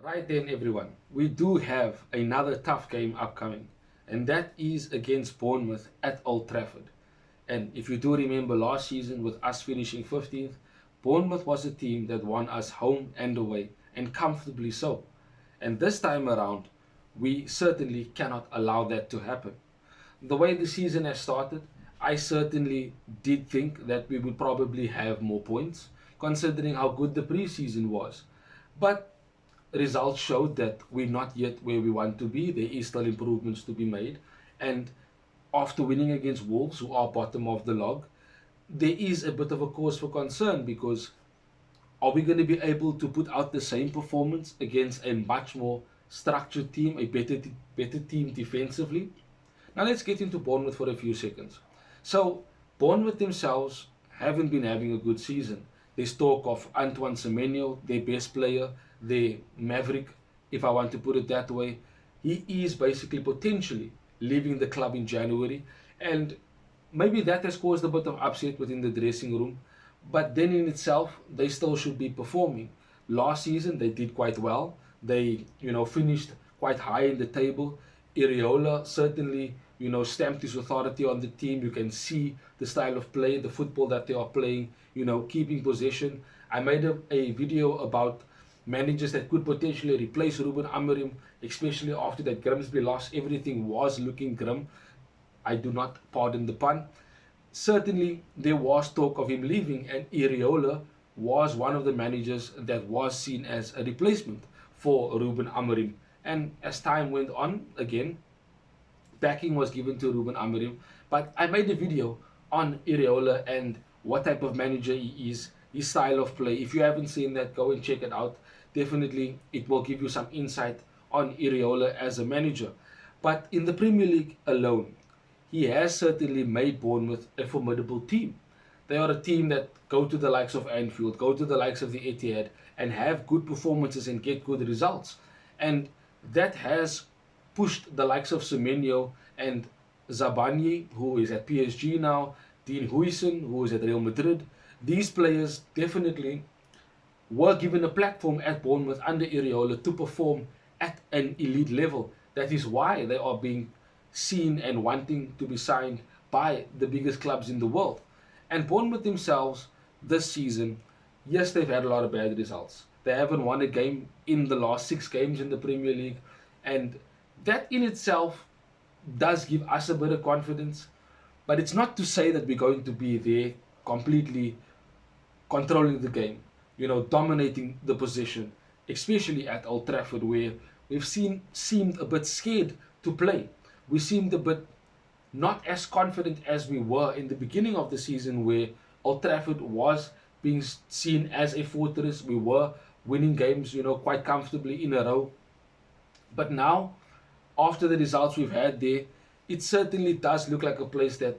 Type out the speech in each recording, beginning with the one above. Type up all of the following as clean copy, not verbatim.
Right then, everyone, we do have another tough game upcoming, and that is against Bournemouth at Old Trafford. And if you do remember last season with us finishing 15th, Bournemouth was a team that won us home and away, and comfortably so. And this time around, we certainly cannot allow that to happen. The way the season has started, I certainly did think that we would probably have more points, considering how good the preseason was. But results showed that we're not yet where we want to be. There is still improvements to be made. And after winning against Wolves, who are bottom of the log, there is a bit of a cause for concern because are we going to be able to put out the same performance against a much more structured team, a better team defensively? Now let's get into Bournemouth for a few seconds. So Bournemouth themselves haven't been having a good season. There's talk of Antoine Semenyo, their best player, their maverick, if I want to put it that way. He is basically potentially leaving the club in January, and maybe that has caused a bit of upset within the dressing room. But then in itself, they still should be performing. Last season, they did quite well. They, finished quite high in the table. Iriola certainly, stamped his authority on the team. You can see the style of play, the football that they are playing, keeping possession. I made a video about managers that could potentially replace Ruben Amorim, especially after that Grimsby loss. Everything was looking grim. I do not pardon the pun. Certainly, there was talk of him leaving, and Iriola was one of the managers that was seen as a replacement for Ruben Amorim. And as time went on, again, backing was given to Ruben Amorim. But I made a video on Iriola and what type of manager he is, his style of play. If you haven't seen that, go and check it out. Definitely, it will give you some insight on Iriola as a manager. But in the Premier League alone, he has certainly made Bournemouth a formidable team. They are a team that go to the likes of Anfield, go to the likes of the Etihad, and have good performances and get good results. And that has pushed the likes of Semenyo and Zabani, who is at PSG now, Dean Huijsen, who is at Real Madrid. These players definitely were given a platform at Bournemouth under Iriola to perform at an elite level. That is why they are being seen and wanting to be signed by the biggest clubs in the world. And Bournemouth themselves this season, yes, they've had a lot of bad results. They haven't won a game in the last 6 games in the Premier League, and that in itself does give us a bit of confidence. But it's not to say that we're going to be there completely controlling the game, dominating the position, especially at Old Trafford, where we've seemed a bit scared to play. We seemed a bit not as confident as we were in the beginning of the season, where Old Trafford was being seen as a fortress. We were winning games, quite comfortably in a row. But now, after the results we've had there, it certainly does look like a place that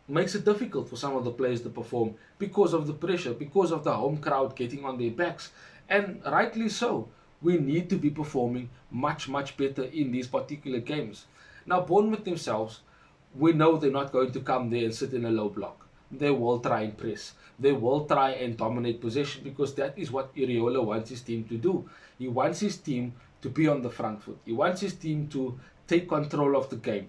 makes it difficult for some of the players to perform because of the pressure, because of the home crowd getting on their backs. And rightly so. We need to be performing much, much better in these particular games. Now, Bournemouth themselves, we know they're not going to come there and sit in a low block. They will try and press. They will try and dominate possession because that is what Iriola wants his team to do. He wants his team to be on the front foot. He wants his team to take control of the game.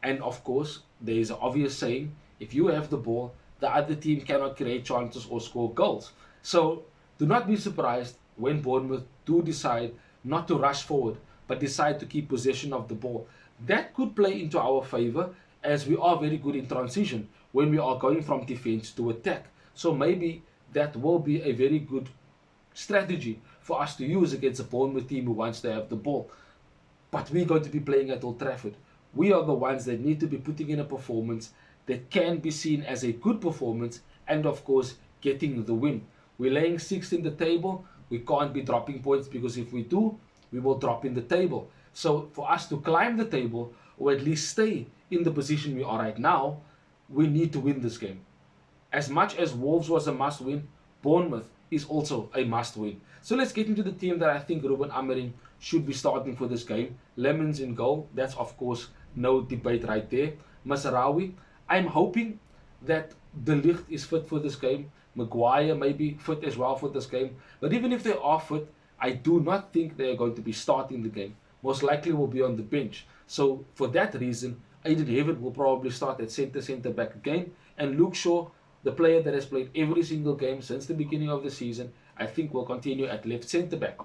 And of course, there is an obvious saying, if you have the ball, the other team cannot create chances or score goals. So do not be surprised when Bournemouth do decide not to rush forward, but decide to keep possession of the ball. That could play into our favor, as we are very good in transition when we are going from defense to attack. So maybe that will be a very good strategy for us to use against a Bournemouth team who wants to have the ball. But we're going to be playing at Old Trafford. We are the ones that need to be putting in a performance that can be seen as a good performance and, of course, getting the win. We're laying 6th in the table. We can't be dropping points because if we do, we will drop in the table. So for us to climb the table or at least stay in the position we are right now, we need to win this game. As much as Wolves was a must win, Bournemouth is also a must win. So let's get into the team that I think Ruben Amorim should be starting for this game. Lemons in goal, that's of course no debate right there. Mazraoui, I'm hoping that De Ligt is fit for this game. Maguire may be fit as well for this game. But even if they are fit, I do not think they are going to be starting the game. Most likely will be on the bench. So for that reason, Aiden Heaven will probably start at centre back again, and Luke Shaw, the player that has played every single game since the beginning of the season, I think will continue at left centre back.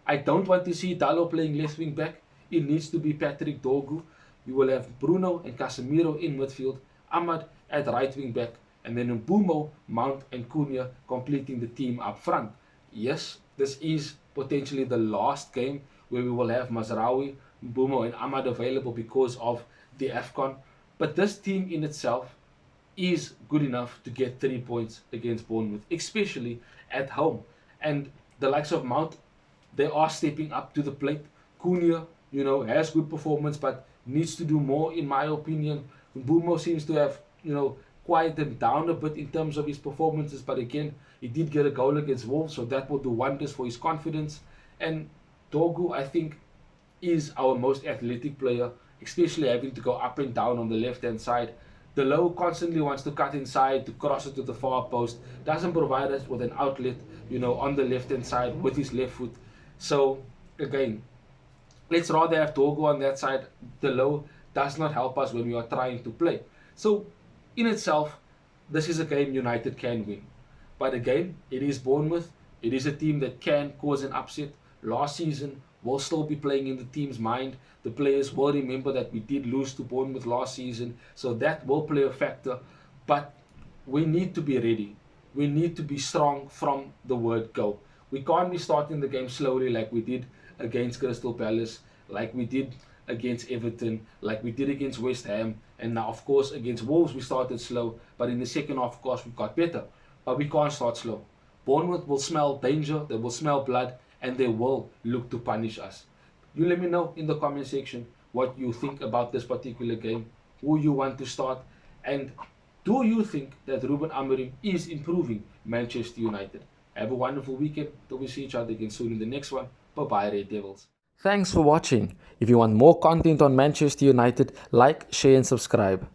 I don't want to see Dallo playing left wing back. It needs to be Patrick Dorgu. You will have Bruno and Casemiro in midfield, Ahmad at right wing back, and then Mbeumo, Mount, and Cunha completing the team up front. Yes, this is potentially the last game where we will have Mazraoui, Mbeumo, and Ahmad available because of the AFCON. But this team in itself is good enough to get 3 points against Bournemouth, especially at home. And the likes of Mount, they are stepping up to the plate. Cunha, has good performance, but needs to do more, in my opinion. Mbeumo seems to have, quieted down a bit in terms of his performances, but again, he did get a goal against Wolves, so that will do wonders for his confidence. And Dorgu, I think, is our most athletic player, especially having to go up and down on the left-hand side. The low constantly wants to cut inside, to cross it to the far post, doesn't provide us with an outlet, on the left-hand side with his left foot. So, again, let's rather have Dorgu on that side. The low does not help us when we are trying to play. So, in itself, this is a game United can win. But again, it is Bournemouth. It is a team that can cause an upset. Last season will still be playing in the team's mind. The players will remember that we did lose to Bournemouth last season, so that will play a factor. But we need to be ready. We need to be strong from the word go. We can't be starting the game slowly like we did against Crystal Palace, like we did against Everton, like we did against West Ham, and now, of course, against Wolves we started slow, but in the second half, of course, we got better. But we can't start slow. Bournemouth will smell danger, they will smell blood, and they will look to punish us. You let me know in the comment section what you think about this particular game, who you want to start, and do you think that Ruben Amorim is improving Manchester United? Have a wonderful weekend. Till we see each other again soon in the next one. Bye-bye, Red Devils. Thanks for watching. If you want more content on Manchester United, like, share and subscribe.